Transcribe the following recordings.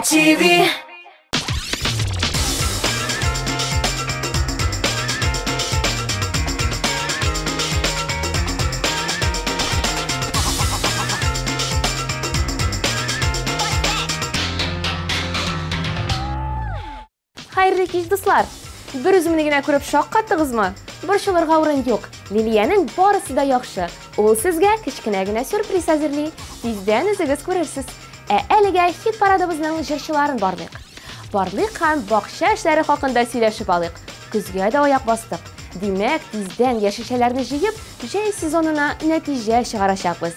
MTV. Xayrli kech do'stlar. Bir o'zimnigina ko'rib shoq qatdingizmi? Bir shilirg'a o'rin yo'q. Liliyaning borasida yaxshi. U sizga kichkinagina syurpriz hazırlaydi. Tezdan o'zingiz ko'rarsiz. Aliga hit paradimizning jirchilarini bordik. Borlik ham bog'cha ishlari haqida сөйләшеп aldik. Kuzga da oyoq bosdik. Demak, tezdan yashachalarni yig'ib, jay sezonina natija chiqarashamiz.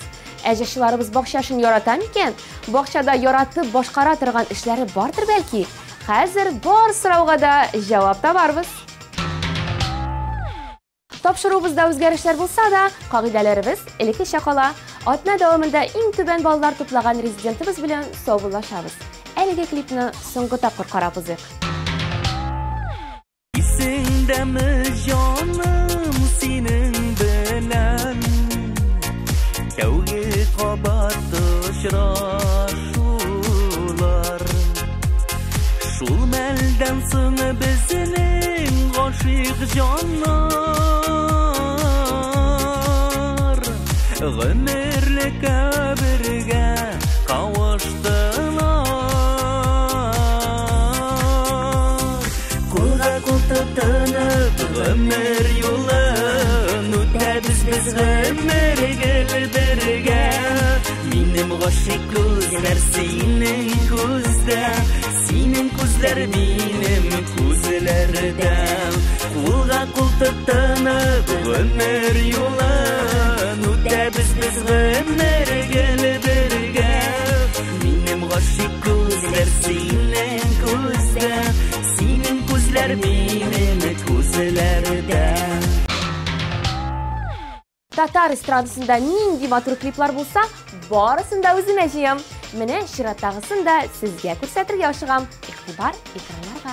Ajashlarimiz bog'chasini yaratamikan? Bog'chada yaratib boshqara turgan ishlari bordir balki. Hozir bor so'rovga da javob toparmiz. Topshiruvimizda o'zgarishlar bo'lsa-da, qoidalarimiz ilkicha qola. Otna davomida eng tuban ballar to'plagan rezidentimiz bilan sovg'alashamiz. Aliga klipni so'nggi taqir qarab o'zik. Esingdami jonim sening bilan Kavga qobat uchrashuvlar Shul maldan so'ng bizning g'oshiq jonlar G'umrlik birga qavuşdilar Qo'lga qo'l tutinib g'umr yo'lin o'tamiz biz g'umrga birga Mening g'oshiq ko'zlar sening ko'zda Sening ko'zlar mening ko'zlarda Qo'lga qo'l tutinib g'umr yo'lin o'tamiz biz g'umrga birga Mening g'oshiq ko'zlar sening ko'zda Sening ko'zlar mening ko'zlarda Tatar estradasida nindi matur kliplar bo'lsa, borisida o'zim yashayam. Meni shiratdag'isida sizga ko'rsatirga yoshig'am. Iqtibor ekranlarga.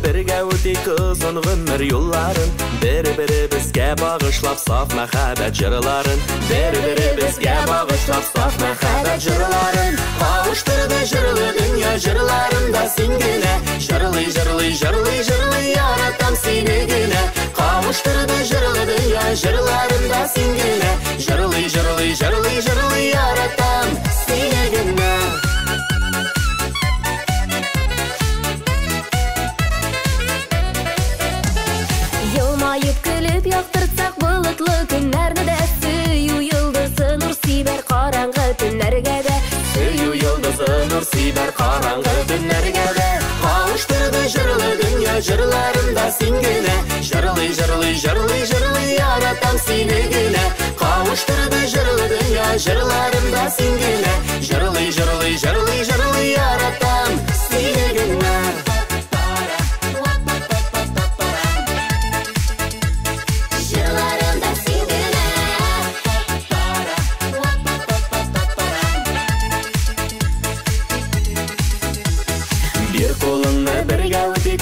Birga o'tik uzun g'umr yo'llarin Bir-biri bizga bag'ishlab sof mahabbat jirlarin Bir-biri bizga bag'ishlab sof mahabbat jirlarin Qavuştirdi jirli dunyo jirlarinda singina Jirli, jirli, jirli, jirli yaratam senigina Qavuştirdi jirli dunyo jirlarinda singina Jirli, jirli, jirli, jirli yaratam senigina Yıkılıp yaktırsak bulutlu günlerde de Süyü yıldızı nur siber karanğı günlerge de Süyü yıldızı nur siber karanğı günlerge de Kavuşturdu jırlı dünya jırlarında singine Jırlı, jırlı, jırlı, jırlı yaratam senigine Kavuşturdu jırlı dünya jırlarında singine Jırlı, jırlı, jırlı, jırlı yaratam senigine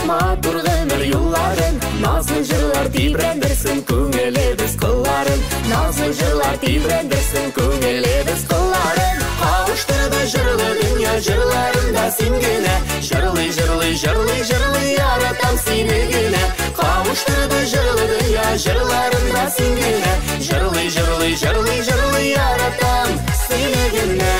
Matur g'umr yo'llarin Nazlı jırlar tibrandirsin ko'ngli biz qo'llarin Nazlı jırlar tibrandirsin ko'ngli biz qo'llarin Qavuştirdi jirli dunyo jirlarinda singina Jirli, jirli, jirli, jirli yaratam senigina Qavuştirdi jirli dunyo jirlarinda singina Jirli, jirli, jirli, jirli yaratam senigina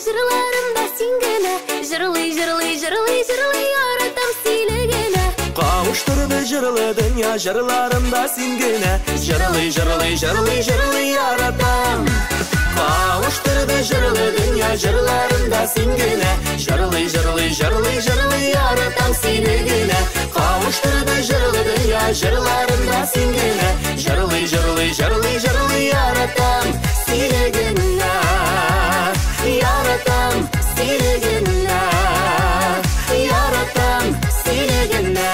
Jırlarımda singene Jırlı, jırlı, jırlı, jırlı yaratam senigine Qavuşturdu jırlı dünya jırlarında singine Jırlı, jırlı, jırlı, jırlı yaratam Qavuşturdu jırlı dünya jırlarında singine Jırlı, jırlı, jırlı, jırlı yaratam senigine жырларымда сен генә. Жырлый, жырлый, жырлый, жырлый яратам сине генә. Яратам сине генә. Яратам сине генә.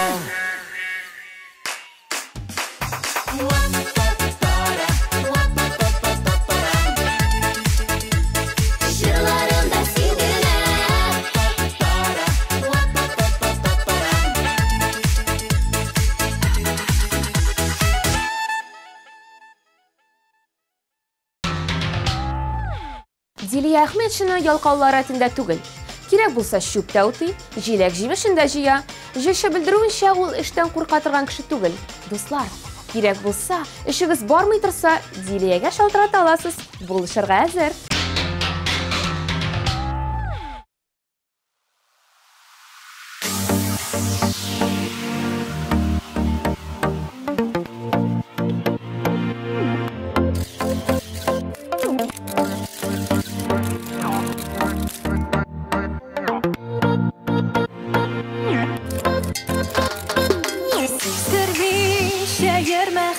Дилия Әхметшина ялкаулар рәтендә түгел. Кирәк булса шүптә утый, җиләк җимешендә җыя. Җеше белдерүенчә ул эштән курка торган кеше түгел. Дуслар, кирәк булса, эшегез бармый торса, Дилиягә шалтырата аласыз. Булышырга әзер.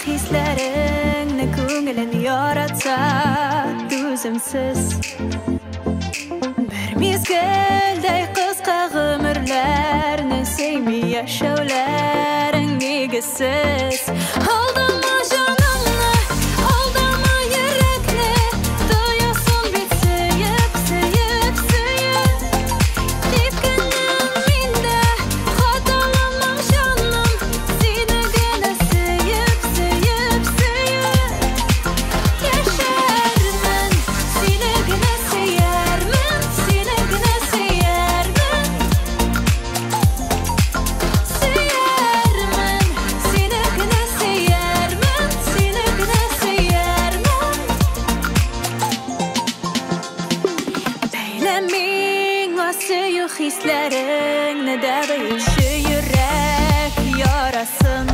Hislerinni ko'ngilin yoratsa o'zimsiz bir mezgilday qisqa umrlarni sevmay yashovlaring negisiz. Aldama jonimni, aldama yurakni, to'yasin bitsiyib, siyib, siyib. Tepkinim menda, xatolamam jonim, senigina siyib, siyib, siyib. Yasharman, senigina siyarman, senigina siyarman. Siyarman, senigina siyarman, senigina siyarman. Beyleming asıyor hislaringni dabishi yurak yarasın.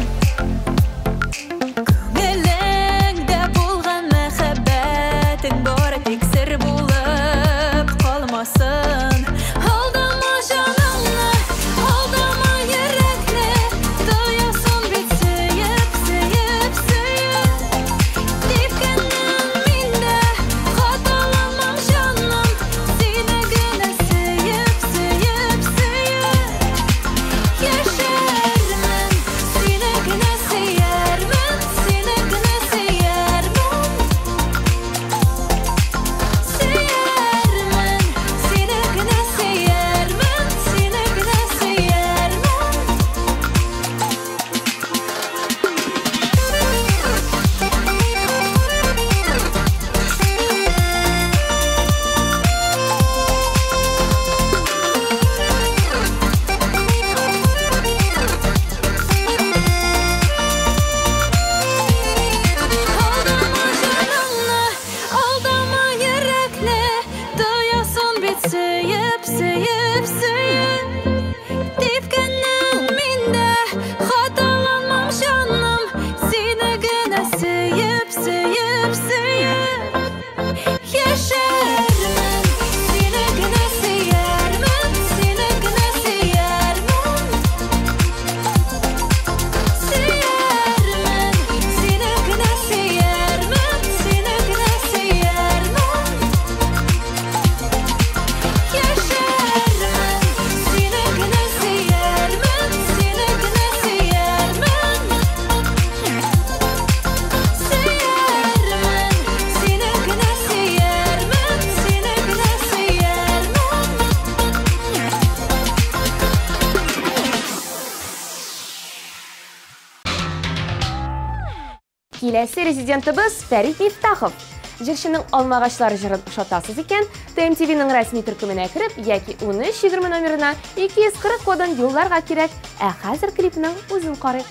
Ko'ngilingda bo'lgan muhabbating bori tek sir bo'lib qolmasin. Aldama jonimni, aldama yurakni, to'yasin bitsiyib, siyib, siyib. Tepkinim menda, xatolamam jonim, senigina siyib, siyib, siyib. Yasharman, senigina siyarman, senigina siyarman. Siyarman, senigina siyarman, senigina siyarman. Aldama jonimni, aldama yurakni, to'yasin bitsiyib, siyib, siyib. Tepkinim menda, xatolamam jonim, senigina siyib, siyib, siyib. Yasharman, senigina siyarman, senigina siyarman. Siyarman, senigina siyarman, senigina siyarman. Yasharman, senigina siyarman, senigina siyarman. Siyarman, senigina siyarman, senigina siyarman. Киләсе резидентыбыз Фәрит Мифтахов. Җырчының алмагачлары җырын ошатасыз икән, ТМТВның рәсми төркеменә кереп, яки 1320 номерына 240 кодын юлларга кирәк. Ә хәзер клипның үзен карыйк.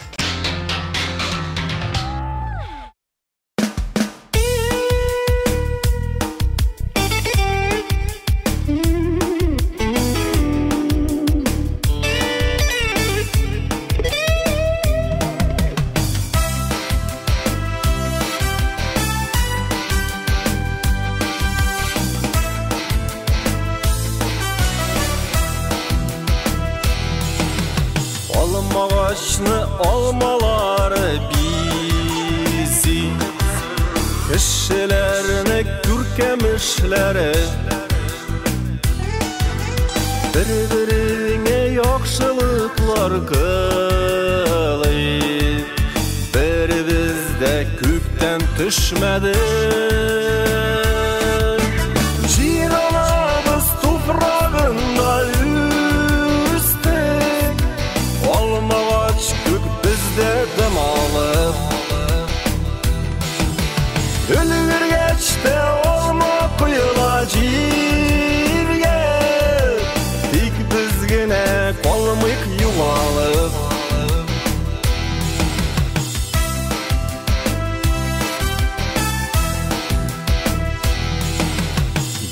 Almağaçны almaları bizi Kişilerini gürkemişleri Bir-birine yaxşılıklar kılıyıp Bir bizde kökten düşmedi Ciranabız toprağında üstek Almağaç kök bizde demalı Ölürgeçte olma kuyula cirge Tik bizgine kalmık yuvalıp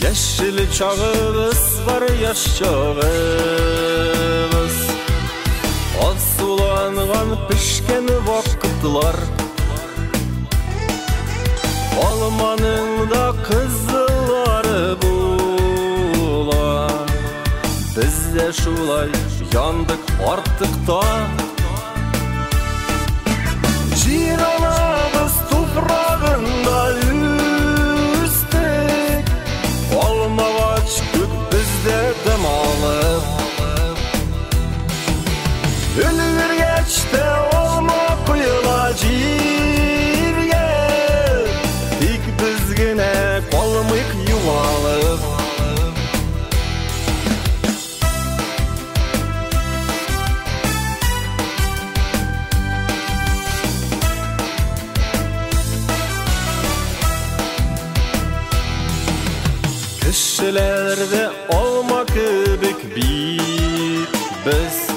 Yeşil çağımız var yaş çağımız Az sulanğan pişken vakıtlar Almanın da kızılları bular Biz de şulay yandık artık da Ciranabız toprağında üstek Almağaç kök bizde demalı Ölürgeçte olma kuyula cirge Tik bizgine kalmık yuvalıp Kişilerde olmak büyük bir biz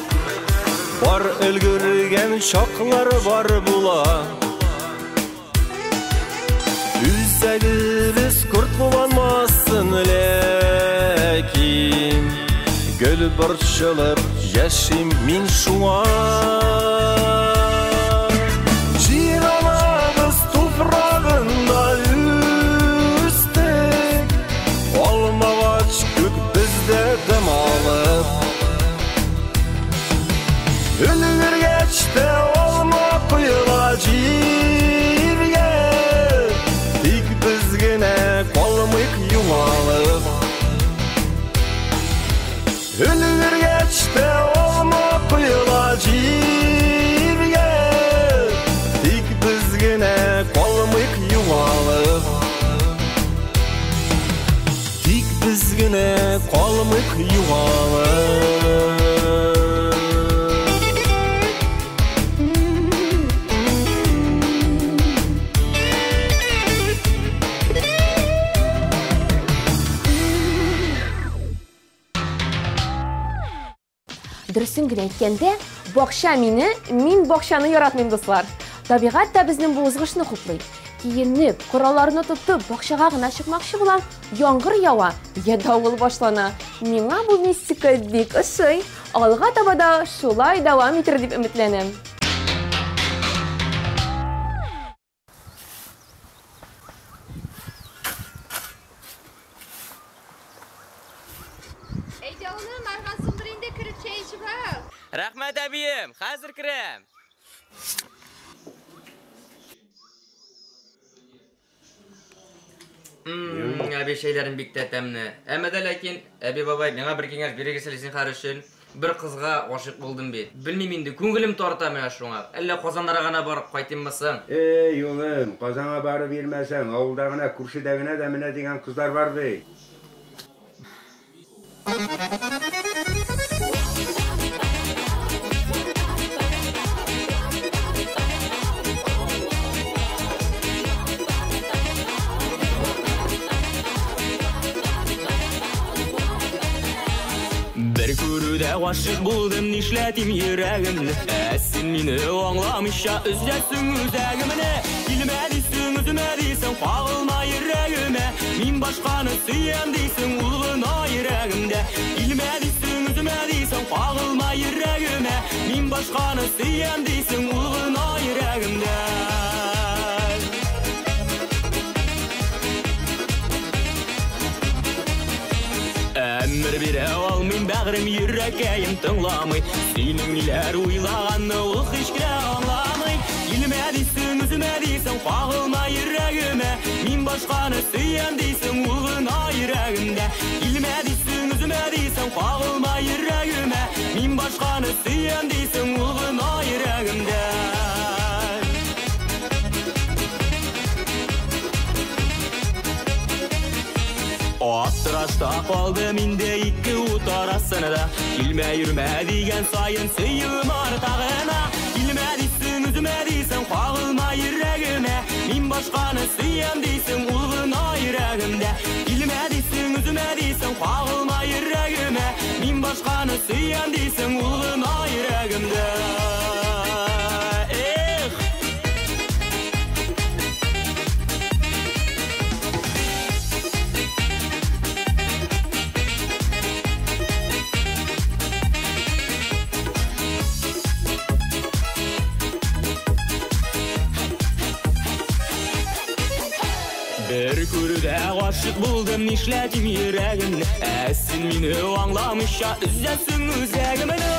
Var ölgürgen şaklar var bula Üzegimiz kurt bulanmasın lekin Göl barçılıp yaşim min şuan Ciranabız toprağında üstek Almağaç kök bizde demalı Ölürgeçte olma kuyula cirge Tik bizgine kalmık yuvalıp Ölürgeçte olma kuyula cirge Tik bizgine kalmık yuvalıp Tik bizgine kalmık yuvalıp Дөресен генә әйткәндә, бакча мине, мин бакчаны яратмыйм, дуслар. Табигать та безнең бу узгышны хуплый. Киенеп, коралларны тотып, бакчага гына чыкмакчы булам, яңгыр ява, я давыл башлана. Миңа бу мистика бик ошый. Алга таба да шулай дәвам итер дип өметләнәм. Eycanım, marğasın birinde kirip çay içip al. Rahmet abiyim, hazır kirem. Abi şeylerin bik tetemni. Ama da lakin abi babay bana bir kengar biri kesilsin karışın. Bir kızga aşık buldum bir. Bilmem indi көңілім тарта мен шуңа. Әллә Казаннара гына барып кайтыммысың? Юлым, Казанга барып бермәсәң, авылдагына, күршедәгенә дә менә дигән кызлар бар бит. Bir күрүдә гашык булдым, нишләтим йөрәгемне. Син мине аңламыйча үзләсең үзәгемне. Килмә дисең, үземә дисең, кагылма йөрәгемә. Мин башканы сөям дисең, улгына йөрәгемдә. Килмә дисең, үземә дисең, кагылма йөрәгемә. Мин башканы сөям дисең, улгына йөрәгемдә. Әмір бере алмыйм бәғрім ерекейім тыңламай Сенің нелер ойлағанны ол ешкілі аңламай Еліме дейсің, өзіме дейсің, қағылма ерегіме Мен башқаны сүйен дейсің, ұлғына ерегімде Еліме дейсің, өзіме дейсің, қағылма ерегіме Мен башқаны сүйен дейсің, ұлғына ерегімде Аттырашта қалды менде екі ұтарасыны да Келме үрме деген сайын сүйім артағына Келме дейсің, үзіме дейсің, қағылма ерегіме Мен башқаны сүйем дейсің, ұлғына ерегімде Келме дейсің, үзіме дейсің, қағылма ерегіме Мен башқаны сүйем дейсің, ұлғына ерегімде Bir көрді ғашық болдым, нешләтім ерегімні Әсін мені аңламыша үзәсің өзәгіміні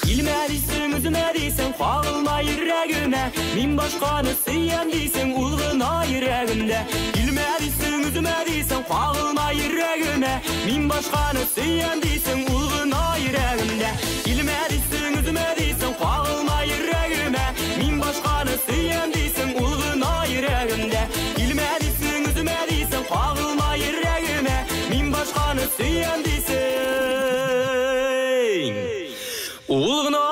Елме дейсің, үзіме дейсің, қағылма ерегіме Мен башқаны сүйем дейсің, ұлғына ерегімде Елме дейсің, үзіме дейсің, қағылма ерегіме Мен башқаны сүйем дейсің, ұлғына ерегімде Елме дейсің, үзіме дейсің, қағылма ерегіме Мен башқаны сүйем дейсің, ұлғына ерегімде Елме дейсің, үзіме дейсің, қағылма ерегіме Мен башқаны сүйем дейсің, ұлғына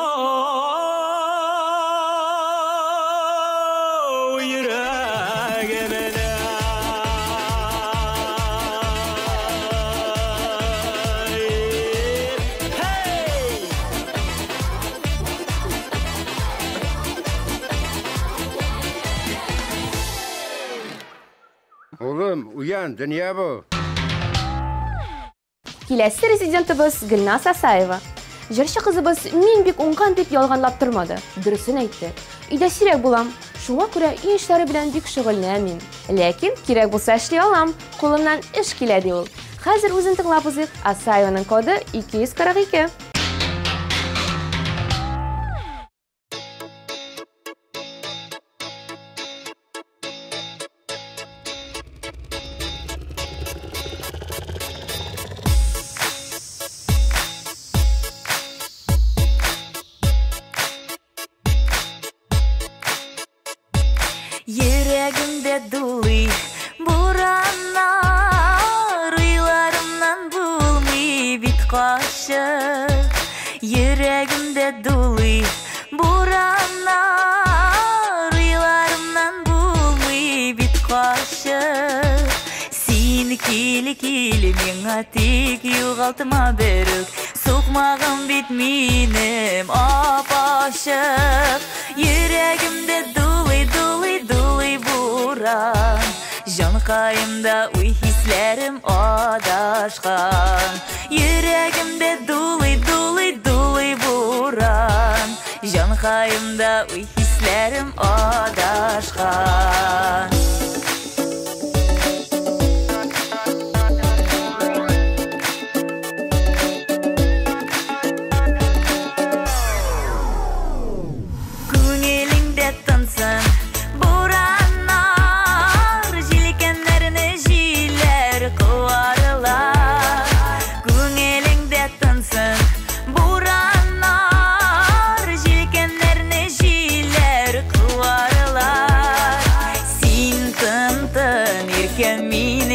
Oğlum uyan, dünya bu. Келесі резидентыбыз Гүлназ Асаева. Жыршы қызыбыз мен бек оңған деп ялғанлап тұрмады. Дұрысын айтты. Үйде сирек болам. Шуңа күрә үй эшләре белән бик шөгыльләнәм. Ләкин кирәк булса эшли алам. Кулымнан эш килә ди ул. Хәзер үзен тыңлап узыйк. Асаеваның коды 242. Yüreğimde dolu buranlar Rüyalarımdan bulmuyor bit kaşık Yüreğimde dolu buranlar Rüyalarımdan bulmuyor bit kaşık Seni kili mena tek yoğaltıma berük Soğmağım bit minim apaşık Yüreğimde dolu buran Janqayımda uy hislerim adaşkan Yüreğimde dolu buran Janqayımda uy hislerim adaşkan Күңеліңде тынсын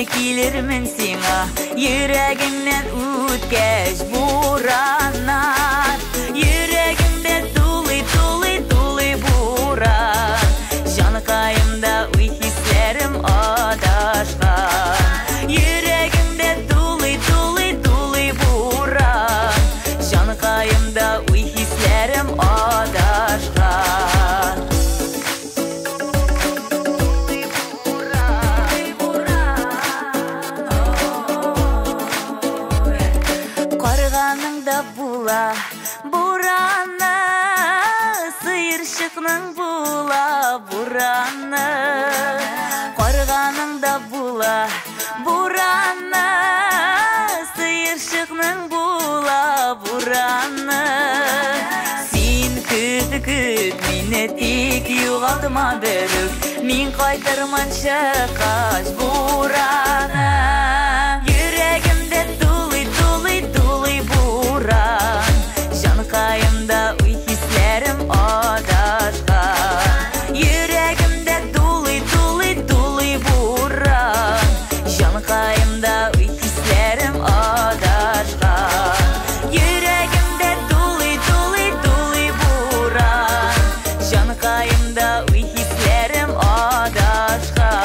Kilirmin sina yüreğimden ütkəş buranlar Yüreğimde dolu buran Janqayımda uy hislerim adaşkan Yüreğimde dolu buran Janqayımda uy hislerim adaşkan Burаны сыйыршықның була бураны Қарғаныңда була бураны Кайсының була бураны Син күт, мине тик юғалтыма бөрік Мин қайтырманша қаш бураны Йөрәгемдә дулый буран Жанкайымда уй хисләрем адашкан Йөрәгемдә дулый буран Жанкайымда уй хисләрем адашкан Йөрәгемдә дулый буран Жанкайымда уй хисләрем адашкан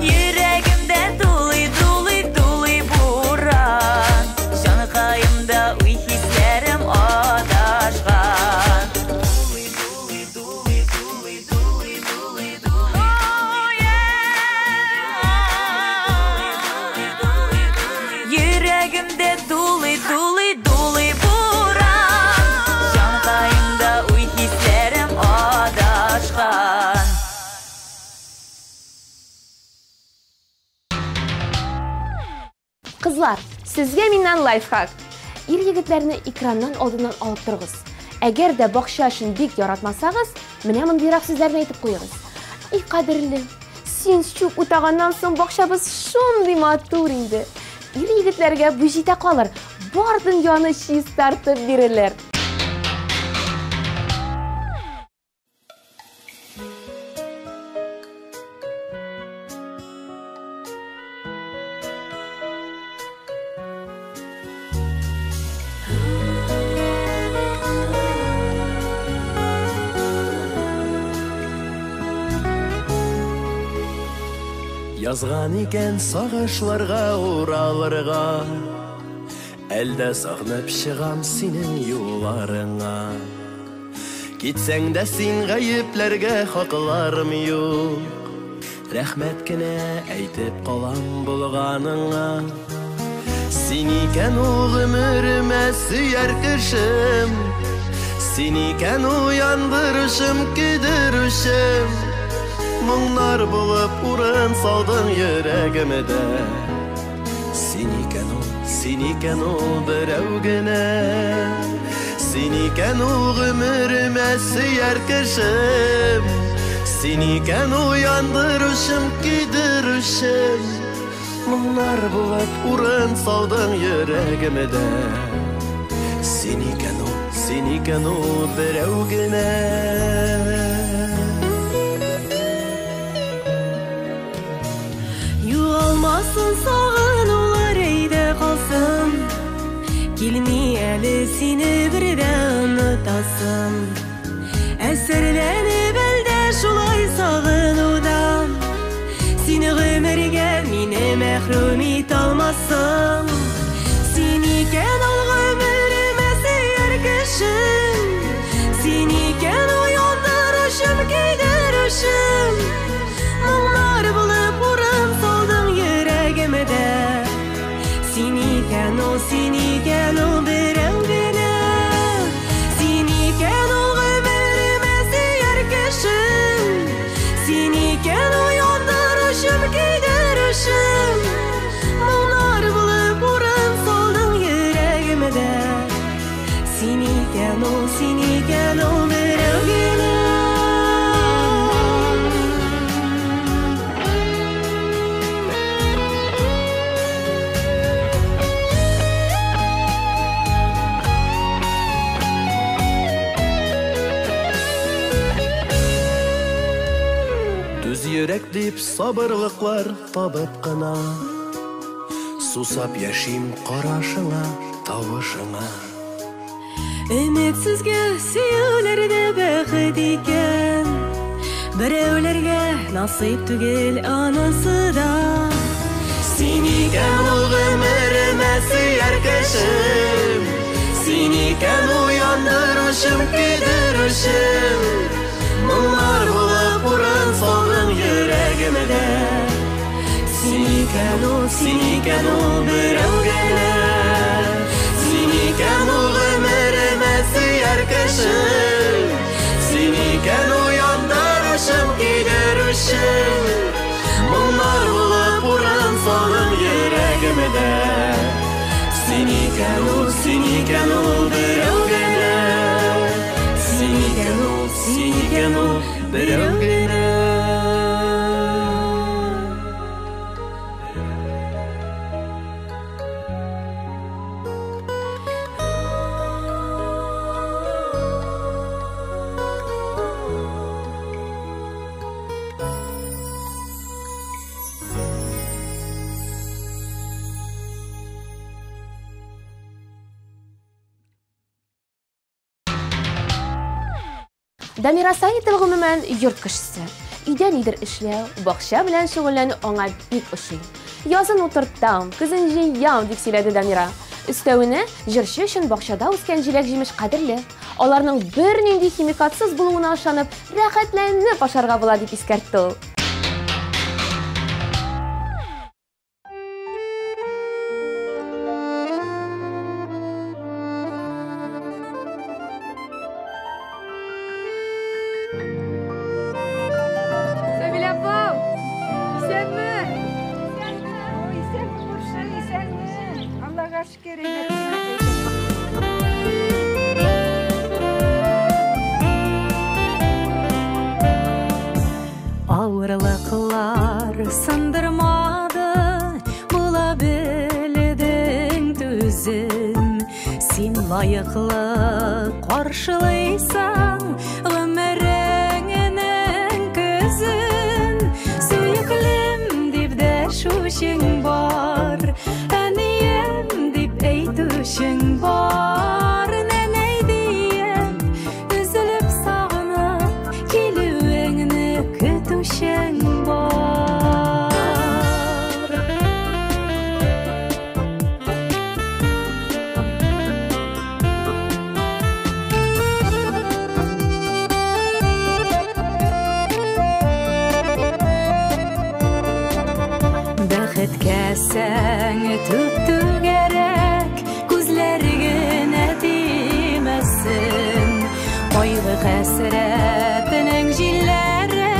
Йөрәгемдә дулый буран Жанкайымда уй хисләрем адашкан Йөрәгемдә дулый буран Жанкайымда уй хисләрем адашкан Кызлар, сезгә миннән лайфхак. Ир-егетләрне экраннан алдыннан алып торгыз. Әгәр дә бакча эшен бик яратмасагыз, менә мондыйрак сүзләрне әйтеп куегыз. И кадерлем, син чүп утаганнан соң бакчабыз шундый матур инде. Ир-егетләргә бу җитә калыр. Бар дөньяны чиз тартып бирерләр. Язган икән сагышларга уралырга Әлдә сагынып чыгам синең юлларыңа Китсәң дә син гаепләргә хакларым юк Рәхмәт кенә әйтеп калам булганыңа Син икән ул гомеремә сөяр кешем Син икән уяндырышым, көдерүшем Моңнар булып урын салдың йөрәгемдә Син икән ул берәү генә Син икән ул гомеремә сөяр кешем Син икән уяндырышым, көдерүшем Моңнар булып урын салдың йөрәгемдә Син икән ул берәү генә Югалмасын сагынулар әйдә калсын Килми әле сине бердә онытасым Әсәрләнеп әлдә шулай сагынудан Сине гомергә мине мәхрүм ит алмасын Син икән ул гомеремә сөяр кешем Син икән уяндырышым, көйдерүшем Моңнар булып урын салдың йөрәгемдә Син икән ул берәү генә Син икән ул гомеремә сөяр кешем Син икән уяндырышым, көйдерүшем Моңнар булып урын салдың йөрәгемдә Син икән ул берәү генә Йөрәк дип сабырлыклар табып кына Сусап яшим карашыңа, тавышыңа Өметсезгә сөюләрдә бәхет икән Берәүләргә насыйп түгел анысы да Син икән ул гомеремә сөяр кешем Син икән уяндырышым, көйдерүшем Моңнар булып урын салдың йөрәгемдә Син икән ул берәү генә Син икән ул гомеремә сөяр кешем Син икән уяндырышым, көйдерүшем Моңнар булып урын салдың йөрәгемдә Син Сен екен ул біреу генә Сен екен ул біреу генә Дамира Саитова гомумән йорт кешесе. Өйдә нидер эшләү, бакча белән шөгыльләнү аңа бик ошый. Язын утыртам, көзен җыям дип сөйләде Дамира. Өстәвенә, җырчы өчен бакчада үскән җиләк-җимеш кадерле. Аларның бернинди химикатсыз булуына ышанып, рәхәтләнеп ашарга була дип искәртте ул. Ауырлыклар сындырмады, була белдең түзен. Син лайыклы каршылыйсаң гомереңнең көзен. Сөйклем дип дәшүшең бар, әнием дип әйтүшең бар. Нәнәй дием, үзелеп сагынып, килүеңне көтүшең бар. Бәхеткә сәң түп түгәрәк, күзләргенә тимәсен. Кайгы хәсрәтенең җилләре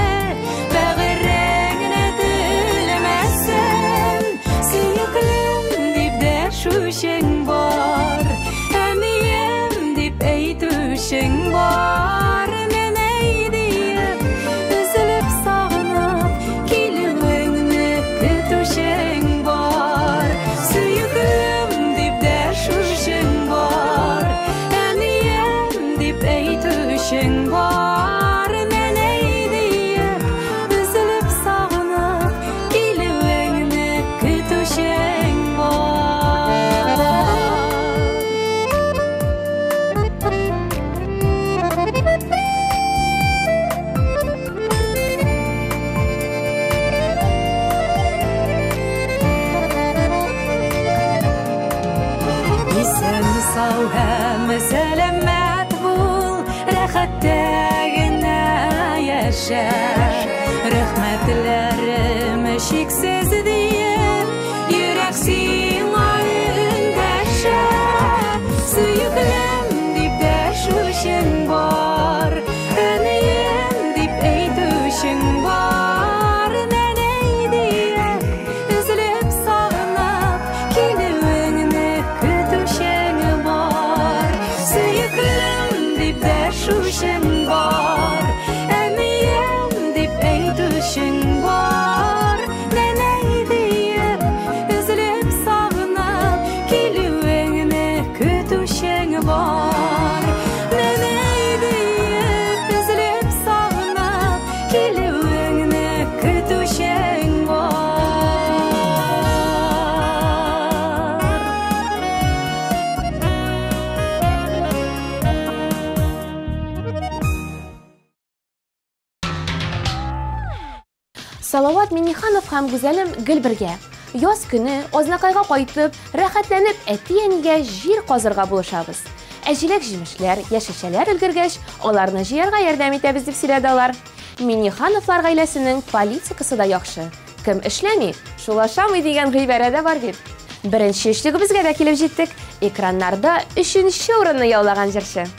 бәгыреңне телмәсен. Сөйклем дип дәшүшең бар, әнием дип әйтүшең бар. Нәнәй диеп, үзелеп сагынып, килүеңне көтүшең бар. Сөйклем дип дәшүшең бар, әнием дип әйтүшең бар. Нәнәй диеп, үзелеп сагынып, килүеңне көтүшең бар. Исән сау һәм сәламәт бул, рәхәттә генә яшә. Рәхмәтләрем чиксез диеп, йөрәк сиңа өндәшә. Сөйклем дип дәшүшең бар, әнием дип әйтүшең бар. Нәнәй диеп, үзелеп сагынып, килүеңне көтүшең бар. Сөйклем дип дәшүшең бар, әнием дип әйтүшең бар. Нәнәй диеп, үзелеп сагынып, килүеңне көтүшең бар. Нәнәй диеп, үзелеп сагынып, килүеңне көтүшең бар. Салават Миниханов һәм Гүзәлем гел бергә. Яз көне Азнакайга кайтып, рәхәтләнеп әти-әнигә җир казырга булышабыз. Ә җиләк-җимешләр, яшелчәләр өлгергәч, аларны җыярга ярдәм итәбез дип сөйләде алар. Минихановлар гаиләсенең политикасы да яхшы. Кем эшләми, шул ашамый дигән гыйбарә дә бар бит. Беренче өчлегебезгә дә килеп җиттек. Экраннарда 3нче урынны яулаган җырчы.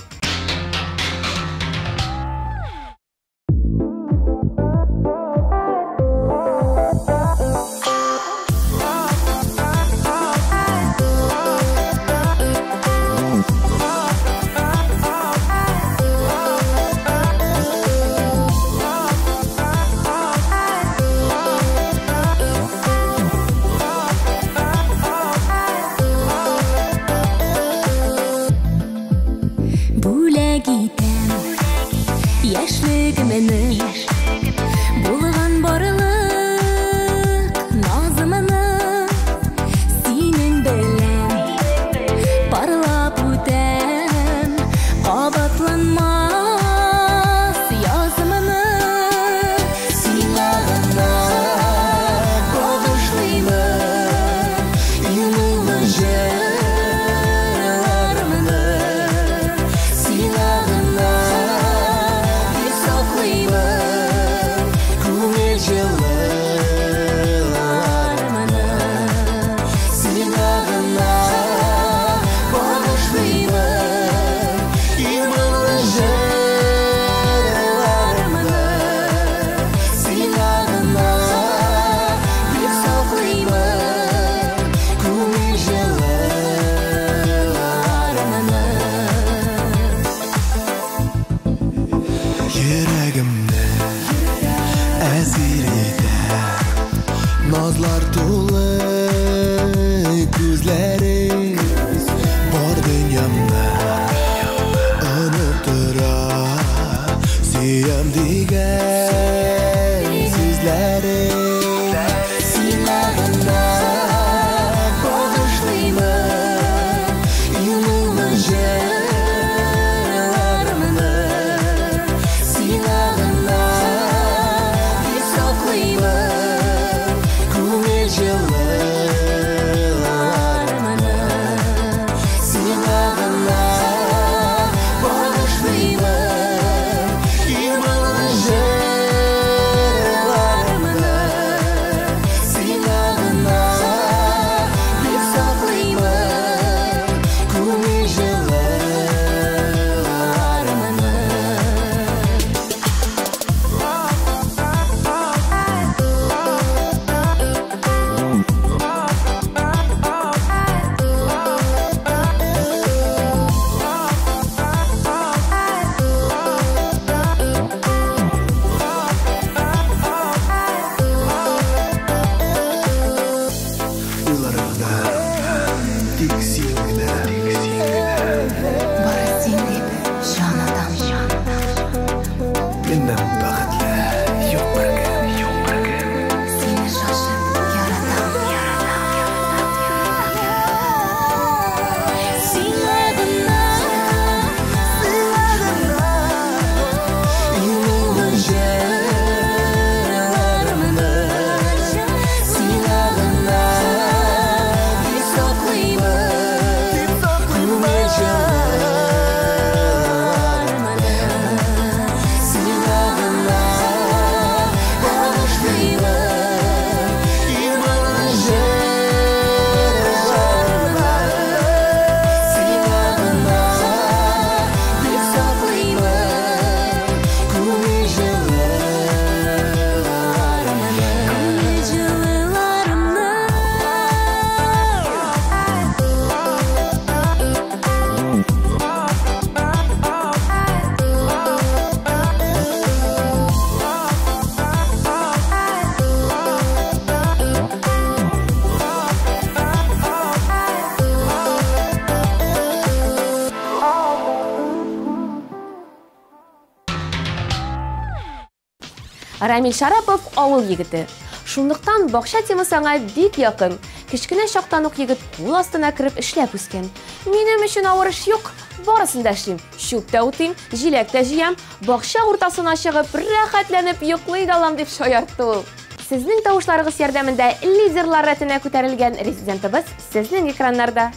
Рамил Шарапов авыл егеті. Шундыктан бакча темасы аңа бик якын. Кичкенә чактан ук егет кул астына кирип эшләп үскән. Минем өчен авыр эш юк, барысын да эшлим. Чүп тә утыйм, җиләк тә җыям, бакча уртасына чыгып, рәхәтләнеп йоклый да алам дип шаяртты ул. Сезнең тавышларыгыз ярдәмендә лидерлар рәтенә күтәрелгән резидентыбыз сезнең экраннарда.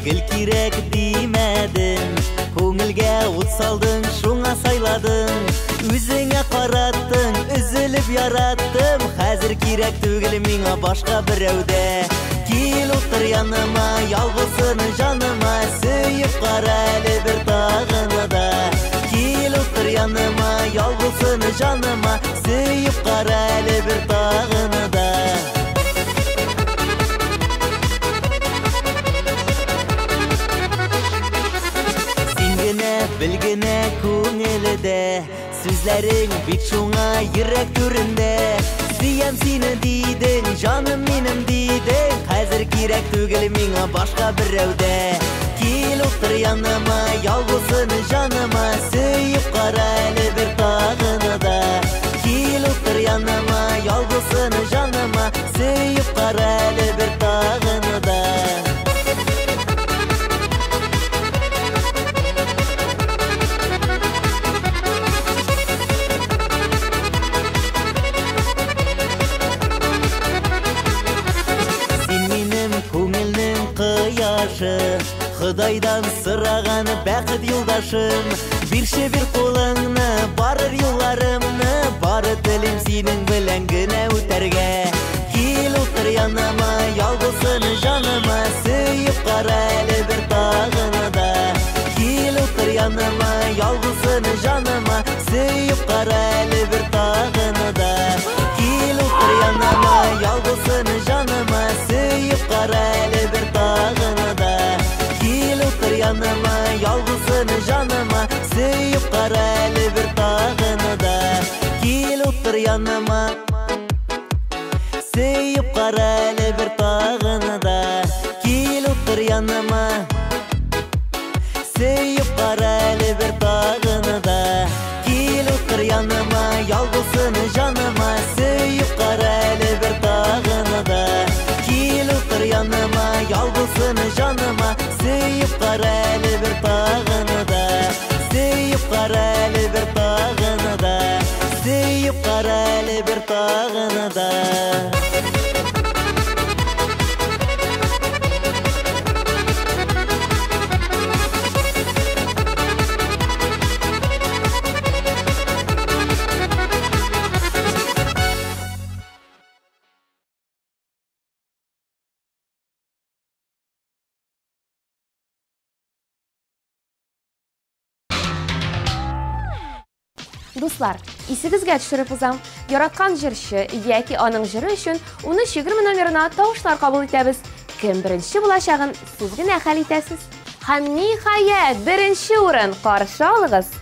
Гүл кирәк димәдең, күңелгә ут салдың, шуңа сайладың. Үзеңә караттың, үзелеп яраттым. Хәзер кирәк түгел миңа башка берәүдә. Кил утыр яныма, ялгызын җаныма, сөеп кара әле бер тагыны да. Кил утыр яныма, ялгызын җаныма, сөеп кара әле бер тагыны да. Bilgine күңелдә, сүзләрең бик шуңа йөрәк түрендә. Сөям сине дидең, җаным минем дидең. Хәзер кирәк түгел миңа башка берәүдә. Кил утыр яныма, ялгызын җаныма, сөеп кара әле бер тагыны да. Кил утыр яныма, ялгызын җаныма, сөеп кара әле бер тагыны да. Хыдайдан сыраган бәхет юлдашым, бирче бир кулыңны, барыр юлларымны, бары телим синең белән генә үтәргә. Кил утыр яныма, ялгызын җаныма, сөеп кара әле бер тагыны да. Кил утыр яныма, ялгызын җаныма, сөеп кара әле бер тагыны да. Кил утыр яныма, ялгызын җаныма, сөеп кара әле бер тагыны да. Яныма, ялгызын җаныма, сөеп кара әле бер тагыны да. Кил утыр яныма, сөеп кара әле бер тагыны да. Кил утыр яныма, сөеп кара әле бер тагыны да. Кил утыр яныма, ялгызын җаныма, сөеп кара әле бер тагыны да. Кил утыр яныма, ялгызын җаныма, сөеп кара әле бер тагыны да. Сөеп кара әле бер тагыны да. Сөеп кара әле бер тагыны да. Дуслар, исегезгә төшереп узам, яраткан җырчы яки аның җыры өчен 13-20 номерына тавышлар кабул итәбез. Кем беренче булачагын сез генә хәл итәсез. Һәм ниһаять, беренче урын каршы алыгыз.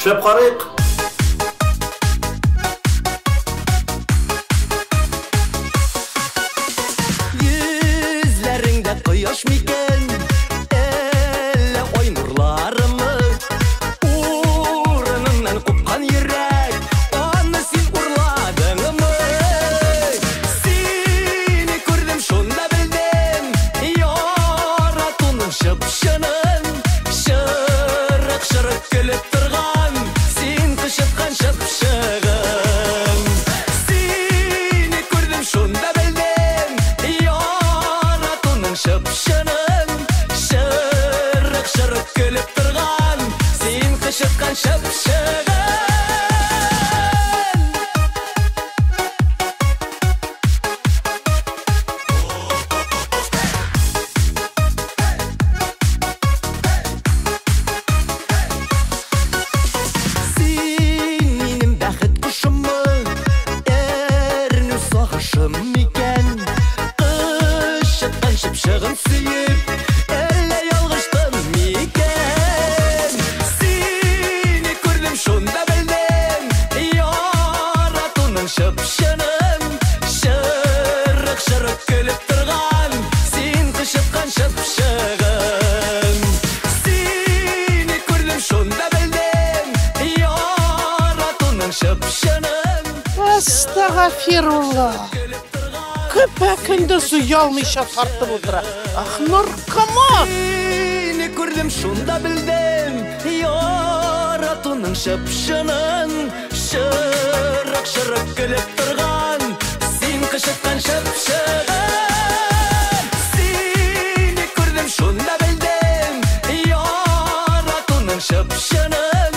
Шөп қарайық. Yüzlerinde kıyaş miken Elle oy nurlarımı Uğrınından kopkan yürek Onu sen urladın mı? Seni gördüm şunda bildim Yaratunun şıpşının Şırık şırık gülüp durgan Sen kışıtkan şıpşığın Seni gördüm şunda bildim Yaratunun şıpşının Şırık şırık gülüp durgan Sen kışıtkan şıpşığın Sen benim bәхет кушымы Әрнү сағышым мекен Қышытқан шыпшығын сүйіп Әлі ялғыштым мекен Сені көрдім шонда білдім Яратуның шыпшының Шырық-шырық күліп тұрған Сен қышытқан шыпшығын Сені көрдім шонда білдім Яратуның шыпшының Астағафирулла. Көпәкінді сұялмайша тартып отыра. Ақнұр қамат. Сені көрдім шонда білдім Яратуның шыпшының Шырық-шырық күліп тұрған Сен қышытқан шыпшығын Сені көрдім шонда білдім Яратуның шыпшының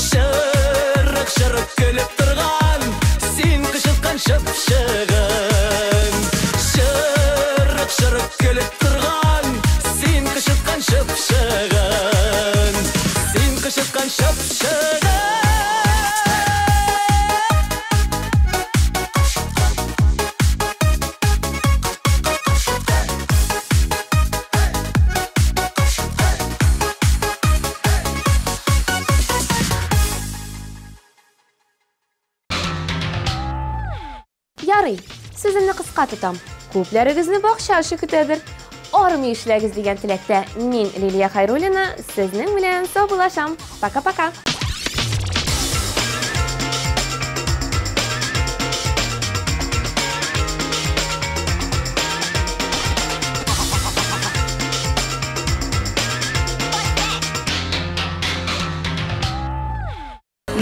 Шырық-шырық күліп тұрған Сен қышытқан шыпшығын Шырық-шырық күліп тұрған Сен қышытқан шыпшығын Сен қышытқан шыпшығын Ярый, сезімні қысқа тұтам. Көпләрігізні бақшашы күтәдір. Армия ішләгіз деген тіләкті мен Лилия Хайруллина сізнің білен саубылашам. Пока-пока.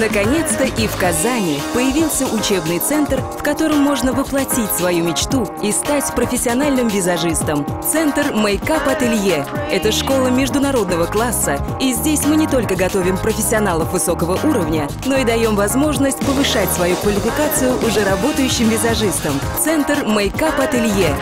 Наконец-то и в Казани появился учебный центр, в котором можно воплотить свою мечту и стать профессиональным визажистом. Центр Мейкап Ателье – это школа международного класса, и здесь мы не только готовим профессионалов высокого уровня, но и даем возможность повышать свою квалификацию уже работающим визажистам. Центр Мейкап Ателье.